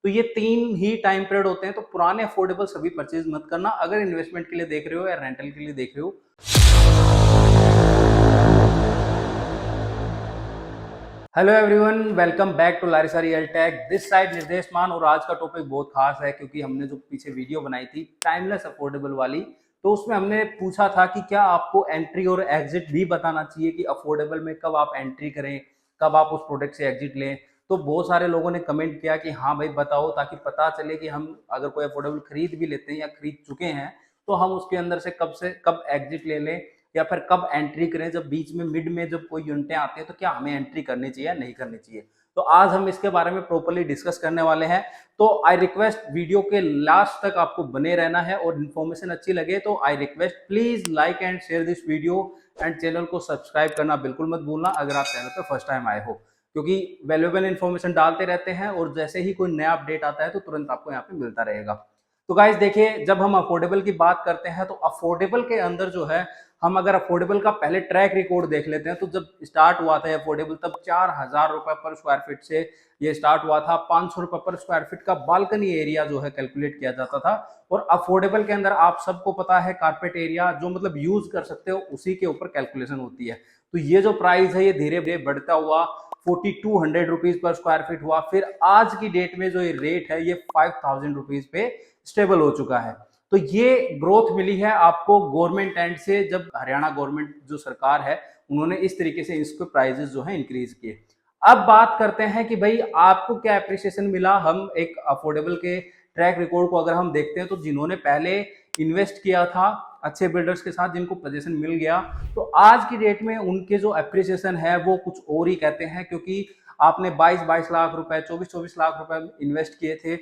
तो ये 3 ही time period होते हैं, तो पुराने अफोर्डेबल्स अभी परचेज़ मत करना अगर इन्वेस्टमेंट के लिए देख रहे हो या रेंटल के लिए देख रहे हो। Hello everyone, welcome back to Larissa real tech. This side Nirdesh Maan. और आज का टॉपिक बहुत खास है क्योंकि हमने जो पीछे वीडियो बनाई थी टाइमलेस अफोर्डेबल वाली, तो उसमें हमने पूछा था कि क्या आपको एंट्री और एग्जिट भी बताना चाहिए कि अफोर्डेबल में कब आप एंट्री करें, कब आप उस प्रोडक्ट से एग्जिट लें। तो बहुत सारे लोगों ने कमेंट किया कि हाँ भाई बताओ, ताकि पता चले कि हम अगर कोई अफोर्डेबल खरीद भी लेते हैं या खरीद चुके हैं तो हम उसके अंदर से कब एग्जिट ले लें या फिर कब एंट्री करें। जब बीच में मिड में जब कोई यूनिटें आती हैं तो क्या हमें एंट्री करनी चाहिए या नहीं करनी चाहिए। तो आज हम इसके बारे में प्रॉपर्ली डिस्कस करने वाले हैं। तो आई रिक्वेस्ट वीडियो के लास्ट तक आपको बने रहना है, और इन्फॉर्मेशन अच्छी लगे तो I request please like and share this video and channel को सब्सक्राइब करना बिल्कुल मत भूलना अगर आप चैनल पर फर्स्ट टाइम आए हो, क्योंकि वैल्यूएबल इन्फॉर्मेशन डालते रहते हैं और जैसे ही कोई नया अपडेट आता है तो तुरंत आपको यहाँ पे मिलता रहेगा। तो गाइज देखिए, जब हम अफोर्डेबल की बात करते हैं तो अफोर्डेबल के अंदर जो है, हम अगर अफोर्डेबल का पहले ट्रैक रिकॉर्ड देख लेते हैं तो जब स्टार्ट हुआ था अफोर्डेबल तब 4,000 रुपए पर स्क्वायर फीट से ये स्टार्ट हुआ था। 500 रुपए पर स्क्वायर फीट का बालकनी एरिया जो है कैलकुलेट किया जाता था। और अफोर्डेबल के अंदर आप सबको पता है कारपेट एरिया जो मतलब यूज कर सकते हो उसी के ऊपर कैलकुलेशन होती है। तो ये जो प्राइस है ये धीरे धीरे बढ़ता हुआ 4,200 रुपीज पर स्क्वायर फीट हुआ। फिर आज की डेट में जो ये रेट है ये 5,000 रुपीज पे स्टेबल हो चुका है। तो ये ग्रोथ मिली है आपको गवर्नमेंट एंड से, जब हरियाणा गवर्नमेंट जो सरकार है उन्होंने इस तरीके से इसके प्राइजेस जो है इंक्रीज किए। अब बात करते हैं कि भाई आपको क्या एप्रिसिएशन मिला। हम एक अफोर्डेबल के ट्रैक रिकॉर्ड को अगर हम देखते हैं तो जिन्होंने पहले इन्वेस्ट किया था अच्छे बिल्डर्स के साथ, जिनको पोजीशन मिल गया, तो आज की डेट में उनके जो एप्रिसिएशन है वो कुछ और ही कहते हैं। क्योंकि आपने 22-22 लाख रुपए, 24-24 लाख रुपए इन्वेस्ट किए थे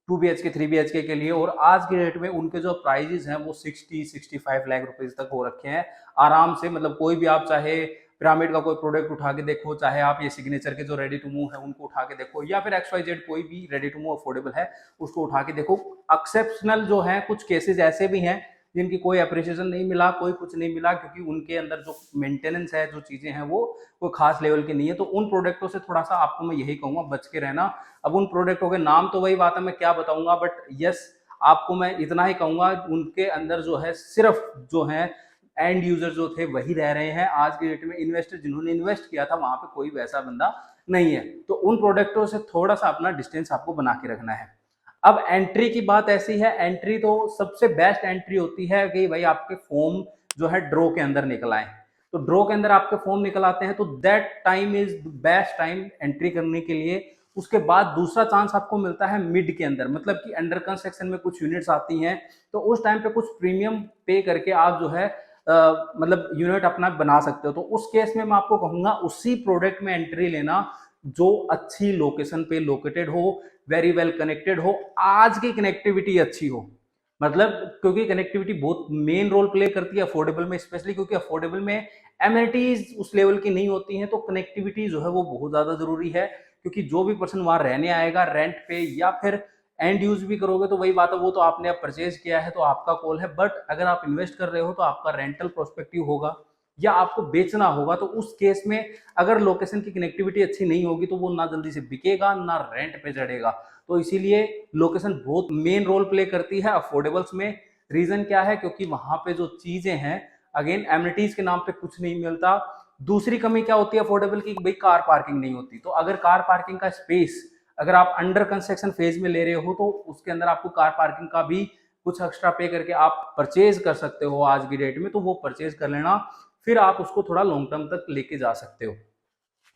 2 BHK 3 BHK के लिए, और आज की डेट में उनके जो प्राइजेस हैं वो 60-65 लाख रुपीज तक हो रखे हैं आराम से। मतलब कोई भी आप चाहे पिरामिड का कोई प्रोडक्ट उठा के देखो, चाहे आप ये सिग्नेचर के जो रेडी टू मूव है उनको उठा के देखो, या फिर XYZ कोई भी रेडी टू मूव अफोर्डेबल है उसको उठा के देखो। एक्सेप्शनल जो है कुछ केसेस ऐसे भी हैं जिनकी कोई अप्रिसिएशन नहीं मिला, कोई कुछ नहीं मिला, क्योंकि उनके अंदर जो मेंटेनेंस है, जो चीजें हैं वो कोई खास लेवल की नहीं है। तो उन प्रोडक्टों से थोड़ा सा आपको मैं यही कहूंगा बच के रहना। अब उन प्रोडक्टों के नाम तो वही बात है मैं क्या बताऊंगा, बट यस आपको मैं इतना ही कहूंगा उनके अंदर जो है सिर्फ जो है एंड यूजर जो थे वही रह रहे हैं। आज की डेट में इन्वेस्टर जिन्होंने इन्वेस्ट किया था वहां पे कोई वैसा बंदा नहीं है। तो उन प्रोडक्टों से थोड़ा सा अपना डिस्टेंस आपको बना के रखना है। अब एंट्री की बात ऐसी है, एंट्री तो सबसे बेस्ट एंट्री होती है कि भाई आपके फॉर्म जो है ड्रॉ के अंदर निकल आए। तो ड्रॉ के अंदर आपके फॉर्म निकल आते हैं तो that time is the best time entry करने के लिए। उसके बाद दूसरा चांस आपको मिलता है मिड के अंदर, मतलब कि अंडर कंस्ट्रक्शन में कुछ यूनिट्स आती हैं तो उस टाइम पे कुछ प्रीमियम पे करके आप जो है मतलब यूनिट अपना बना सकते हो। तो उस केस में मैं आपको कहूंगा उसी प्रोडक्ट में एंट्री लेना जो अच्छी लोकेशन पे लोकेटेड हो, वेरी वेल कनेक्टेड हो, आज की कनेक्टिविटी अच्छी हो। मतलब क्योंकि कनेक्टिविटी बहुत मेन रोल प्ले करती है अफोर्डेबल में, स्पेशली क्योंकि अफोर्डेबल में एमिनिटीज उस लेवल की नहीं होती हैं, तो कनेक्टिविटी जो है वो बहुत ज्यादा जरूरी है। क्योंकि जो भी पर्सन वहां रहने आएगा रेंट पे या फिर एंड यूज भी करोगे तो वही बात है, वो तो आपने अब परचेज किया है तो आपका कॉल है। बट अगर आप इन्वेस्ट कर रहे हो तो आपका रेंटल प्रोस्पेक्टिव होगा या आपको बेचना होगा, तो उस केस में अगर लोकेशन की कनेक्टिविटी अच्छी नहीं होगी तो वो ना जल्दी से बिकेगा ना रेंट पे चढ़ेगा। तो इसीलिए लोकेशन बहुत मेन रोल प्ले करती है अफोर्डेबल्स में। रीजन क्या है, क्योंकि वहां पे जो चीजें हैं अगेन एमिनिटीज के नाम पे कुछ नहीं मिलता। दूसरी कमी क्या होती है अफोर्डेबल की, भाई कार पार्किंग नहीं होती। तो अगर कार पार्किंग का स्पेस अगर आप अंडर कंस्ट्रक्शन फेज में ले रहे हो तो उसके अंदर आपको कार पार्किंग का भी कुछ एक्स्ट्रा पे करके आप परचेज कर सकते हो आज की डेट में, तो वो परचेज कर लेना, फिर आप उसको थोड़ा लॉन्ग टर्म तक लेके जा सकते हो।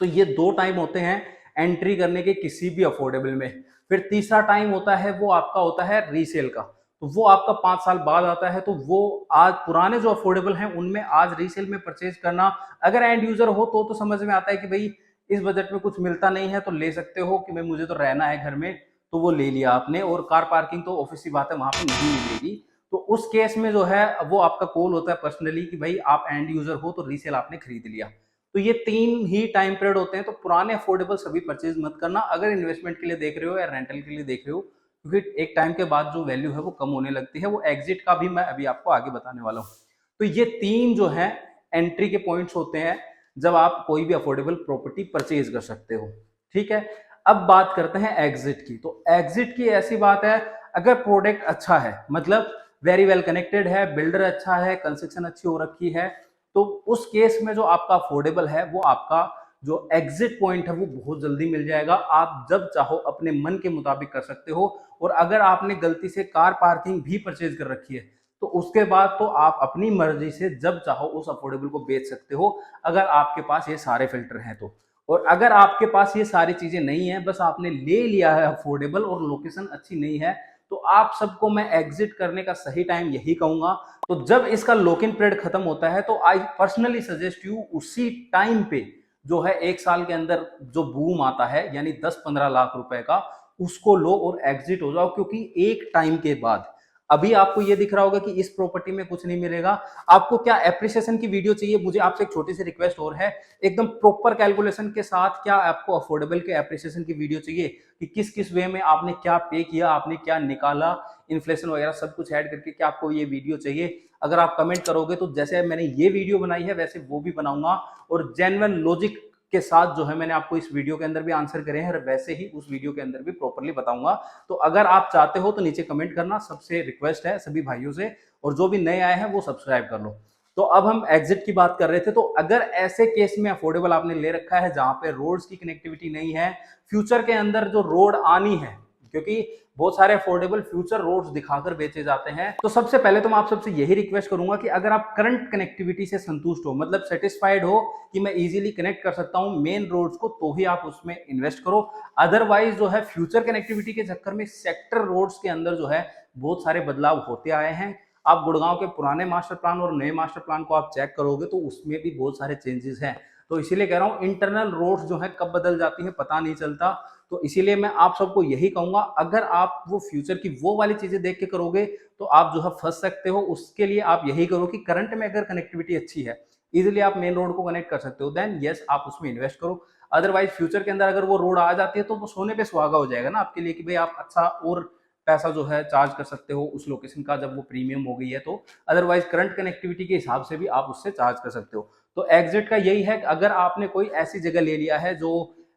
तो ये दो टाइम होते हैं एंट्री करने के किसी भी अफोर्डेबल में। फिर तीसरा टाइम होता है वो आपका होता है रीसेल का, तो वो आपका 5 साल बाद आता है। तो वो आज पुराने जो अफोर्डेबल हैं उनमें आज रीसेल में परचेज करना, अगर एंड यूजर हो तो समझ में आता है कि भाई इस बजट में कुछ मिलता नहीं है तो ले सकते हो, कि मैं मुझे तो रहना है घर में, तो वो ले लिया आपने। और कार पार्किंग तो ऑब्वियस सी बात है वहां पे नहीं मिलेगी। तो उस केस में जो है वो आपका कॉल होता है पर्सनली कि भाई आप एंड यूजर हो तो रीसेल आपने खरीद लिया। तो ये 3 ही टाइम पीरियड होते हैं। तो पुराने अफोर्डेबल सभी परचेज मत करना अगर इन्वेस्टमेंट के लिए देख रहे हो या रेंटल के लिए देख रहे हो, क्योंकि एक टाइम के बाद जो वैल्यू है वो कम होने लगती है। वो एग्जिट का भी मैं अभी आपको आगे बताने वाला हूँ। तो ये 3 जो है एंट्री के पॉइंट्स होते हैं जब आप कोई भी अफोर्डेबल प्रॉपर्टी परचेज कर सकते हो। ठीक है। अब बात करते हैं एग्जिट की। तो एग्जिट की ऐसी बात है, अगर प्रोडक्ट अच्छा है, मतलब वेरी वेल कनेक्टेड है, बिल्डर अच्छा है, कंस्ट्रक्शन अच्छी हो रखी है, तो उस केस में जो आपका अफोर्डेबल है वो आपका जो एग्जिट पॉइंट है वो बहुत जल्दी मिल जाएगा। आप जब चाहो अपने मन के मुताबिक कर सकते हो। और अगर आपने गलती से कार पार्किंग भी परचेज कर रखी है तो उसके बाद तो आप अपनी मर्जी से जब चाहो उस अफोर्डेबल को बेच सकते हो, अगर आपके पास ये सारे फिल्टर हैं तो। और अगर आपके पास ये सारी चीजें नहीं है, बस आपने ले लिया है अफोर्डेबल और लोकेशन अच्छी नहीं है, तो आप सबको मैं एग्जिट करने का सही टाइम यही कहूंगा। तो जब इसका लॉक इन पीरियड खत्म होता है तो आई पर्सनली सजेस्ट यू उसी टाइम पे जो है 1 साल के अंदर जो बूम आता है यानी 10-15 लाख रुपए का, उसको लो और एग्जिट हो जाओ। क्योंकि एक टाइम के बाद अभी आपको ये दिख रहा होगा कि इस प्रॉपर्टी में कुछ नहीं मिलेगा। आपको क्या एप्रिसिएशन की वीडियो चाहिए? मुझे आपसे एक छोटी सी रिक्वेस्ट और है, एकदम प्रॉपर कैलकुलेशन के साथ क्या आपको अफोर्डेबल के एप्रिसिएशन की वीडियो चाहिए कि किस किस वे में आपने क्या पे किया, आपने क्या निकाला, इन्फ्लेशन वगैरह सब कुछ ऐड करके, क्या आपको ये वीडियो चाहिए? अगर आप कमेंट करोगे तो जैसे मैंने ये वीडियो बनाई है वैसे वो भी बनाऊंगा, और जेन्युइन लॉजिक के साथ जो है मैंने आपको इस वीडियो के अंदर भी आंसर करे हैं, और वैसे ही उस वीडियो के अंदर भी प्रॉपर्ली बताऊंगा। तो अगर आप चाहते हो तो नीचे कमेंट करना, सबसे रिक्वेस्ट है सभी भाइयों से, और जो भी नए आए हैं वो सब्सक्राइब कर लो। तो अब हम एग्जिट की बात कर रहे थे। तो अगर ऐसे केस में अफोर्डेबल आपने ले रखा है जहां पे रोड्स की कनेक्टिविटी नहीं है, फ्यूचर के अंदर जो रोड आनी है, क्योंकि बहुत सारे अफोर्डेबल फ्यूचर रोड्स दिखाकर बेचे जाते हैं, तो सबसे पहले तो मैं आप सबसे यही रिक्वेस्ट करूंगा कि अगर आप करंट कनेक्टिविटी से संतुष्ट हो, मतलब सेटिस्फाइड हो कि मैं इजीली कनेक्ट कर सकता हूं मेन रोड्स को, तो ही आप उसमें इन्वेस्ट करो। अदरवाइज जो है फ्यूचर कनेक्टिविटी के चक्कर में सेक्टर रोड्स के अंदर जो है बहुत सारे बदलाव होते आए हैं। आप गुड़गांव के पुराने मास्टर प्लान और नए मास्टर प्लान को आप चेक करोगे तो उसमें भी बहुत सारे चेंजेस हैं। तो इसीलिए कह रहा हूं, इंटरनल रोड्स जो है कब बदल जाती है पता नहीं चलता। तो इसीलिए मैं आप सबको यही कहूंगा, अगर आप वो फ्यूचर की वो वाली चीजें देख के करोगे तो आप जो है फंस सकते हो। उसके लिए आप यही करो कि करंट में अगर कनेक्टिविटी अच्छी है, इजिली आप मेन रोड को कनेक्ट कर सकते हो, देन यस आप उसमें इन्वेस्ट करो। अदरवाइज फ्यूचर के अंदर अगर वो रोड आ जाती है तो वो सोने पे सुहागा हो जाएगा ना आपके लिए, कि भाई आप अच्छा और पैसा जो है चार्ज कर सकते हो उस लोकेशन का जब वो प्रीमियम हो गई है तो। अदरवाइज करंट कनेक्टिविटी के हिसाब से भी आप उससे चार्ज कर सकते हो। तो एग्जिट का यही है कि अगर आपने कोई ऐसी जगह ले लिया है जो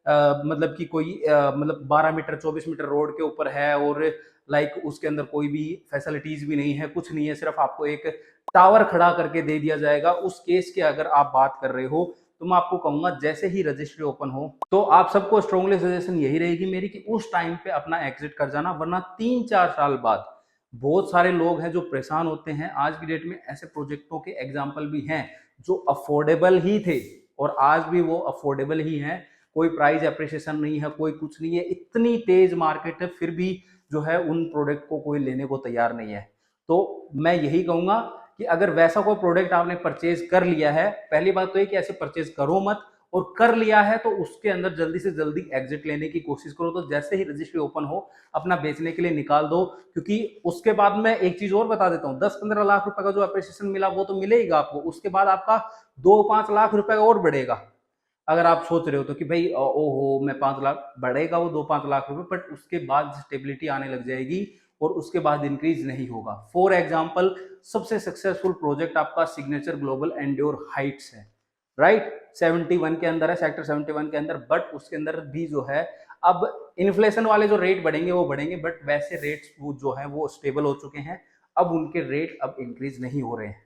मतलब कि कोई मतलब 12 मीटर 24 मीटर रोड के ऊपर है, और लाइक उसके अंदर कोई भी फैसिलिटीज भी नहीं है, कुछ नहीं है, सिर्फ आपको एक टावर खड़ा करके दे दिया जाएगा, उस केस की अगर आप बात कर रहे हो तो मैं आपको कहूंगा जैसे ही रजिस्ट्री ओपन हो तो आप सबको स्ट्रांगली सजेशन यही रहेगी मेरी कि उस टाइम पे अपना एग्जिट कर जाना, वरना 3-4 साल बाद बहुत सारे लोग हैं जो परेशान होते हैं। आज की डेट में ऐसे प्रोजेक्टों के एग्जाम्पल भी हैं जो अफोर्डेबल ही थे और आज भी वो अफोर्डेबल ही हैं, कोई प्राइस एप्रिसिएशन नहीं है, कोई कुछ नहीं है, इतनी तेज मार्केट है फिर भी जो है उन प्रोडक्ट को कोई लेने को तैयार नहीं है। तो मैं यही कहूंगा कि अगर वैसा कोई प्रोडक्ट आपने परचेज कर लिया है, पहली बात तो ये कि ऐसे परचेज करो मत, और कर लिया है तो उसके अंदर जल्दी से जल्दी एग्जिट लेने की कोशिश करो। तो जैसे ही रजिस्ट्री ओपन हो अपना बेचने के लिए निकाल दो, क्योंकि उसके बाद मैं एक चीज और बता देता हूँ, 10-15 लाख रुपए का जो अप्रिसिएशन मिला वो तो मिलेगा आपको, उसके बाद आपका 2-5 लाख रुपए और बढ़ेगा। अगर आप सोच रहे हो तो कि भाई ओहो मैं 5 लाख बढ़ेगा वो 2-5 लाख रुपए, बट उसके बाद स्टेबिलिटी आने लग जाएगी और उसके बाद इंक्रीज नहीं होगा। फॉर एग्जाम्पल, सबसे सक्सेसफुल प्रोजेक्ट आपका सिग्नेचर ग्लोबल एंड्योर हाइट्स है, राइट? 71 के अंदर है, सेक्टर 71 के अंदर, बट उसके अंदर भी जो है अब इन्फ्लेशन वाले जो रेट बढ़ेंगे वो बढ़ेंगे, बट वैसे रेट्स वो जो है वो स्टेबल हो चुके हैं। अब उनके रेट अब इंक्रीज नहीं हो रहे हैं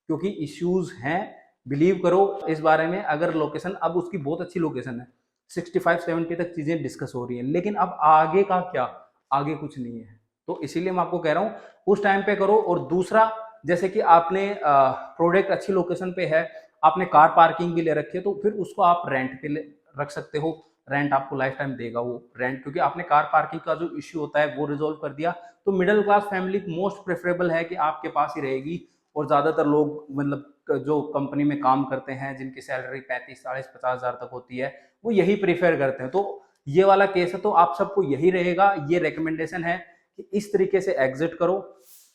क्योंकि इश्यूज हैं। बिलीव करो इस बारे में, अगर लोकेशन अब उसकी बहुत अच्छी लोकेशन है, 65-70 तक चीजें डिस्कस हो रही हैं, लेकिन अब आगे का क्या, आगे कुछ नहीं है। तो इसीलिए मैं आपको कह रहा हूँ उस टाइम पे करो। और दूसरा, जैसे कि आपने प्रोडक्ट अच्छी लोकेशन पे है, आपने कार पार्किंग भी ले रखी है, तो फिर उसको आप रेंट पे रख सकते हो। रेंट आपको लाइफ टाइम देगा वो रेंट, क्योंकि आपने कार पार्किंग का जो इश्यू होता है वो रिजोल्व कर दिया। तो middle class family most preferable है कि आपके पास ही रहेगी। और ज्यादातर लोग मतलब जो कंपनी में काम करते हैं जिनकी सैलरी 35-40-50 हजार तक होती है, वो यही प्रीफर करते हैं। तो ये वाला केस है, तो आप सबको यही रहेगा, ये रिकमेंडेशन है कि इस तरीके से एग्जिट करो।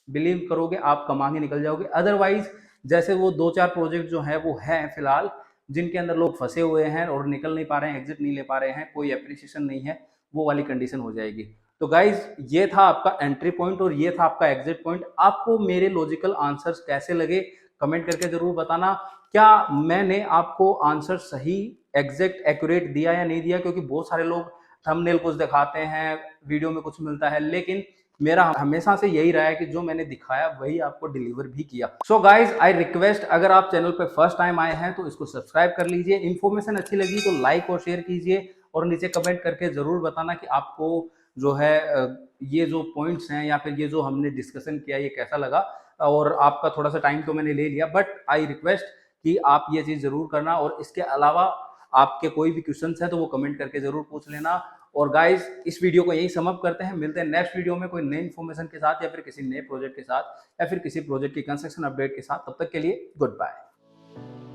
बिलीव करोगे आप कमा के निकल जाओगे। अदरवाइज जैसे वो 2-4 प्रोजेक्ट जो है वो है फिलहाल, जिनके अंदर लोग फंसे हुए हैं और निकल नहीं पा रहे हैं, एग्जिट नहीं ले पा रहे हैं, कोई एप्रिसिएशन नहीं है, वो वाली कंडीशन हो जाएगी। तो गाइज ये था आपका एंट्री पॉइंट और ये था आपका एग्जिट पॉइंट। आपको मेरे लॉजिकल आंसर्स कैसे लगे कमेंट करके जरूर बताना। क्या मैंने आपको आंसर सही एग्जैक्ट एक्यूरेट दिया या नहीं दिया? क्योंकि बहुत सारे लोग थंबनेल कुछ दिखाते हैं, वीडियो में कुछ मिलता है, लेकिन मेरा हमेशा से यही रहा है कि जो मैंने दिखाया वही आपको डिलीवर भी किया। सो गाइज आई रिक्वेस्ट, अगर आप चैनल पे फर्स्ट टाइम आए हैं तो इसको सब्सक्राइब कर लीजिए, इन्फॉर्मेशन अच्छी लगी तो लाइक और शेयर कीजिए, और नीचे कमेंट करके जरूर बताना कि आपको जो है ये जो पॉइंट्स हैं या फिर ये जो हमने डिस्कशन किया ये कैसा लगा। और आपका थोड़ा सा टाइम तो मैंने ले लिया, बट आई रिक्वेस्ट कि आप ये चीज़ जरूर करना, और इसके अलावा आपके कोई भी क्वेश्चंस हैं तो वो कमेंट करके जरूर पूछ लेना। और गाइज इस वीडियो को यही समाप्त करते हैं, मिलते हैं नेक्स्ट वीडियो में कोई नई इन्फॉर्मेशन के साथ, या फिर किसी नए प्रोजेक्ट के साथ, या फिर किसी प्रोजेक्ट की कंस्ट्रक्शन अपडेट के साथ। तब तक के लिए गुड बाय।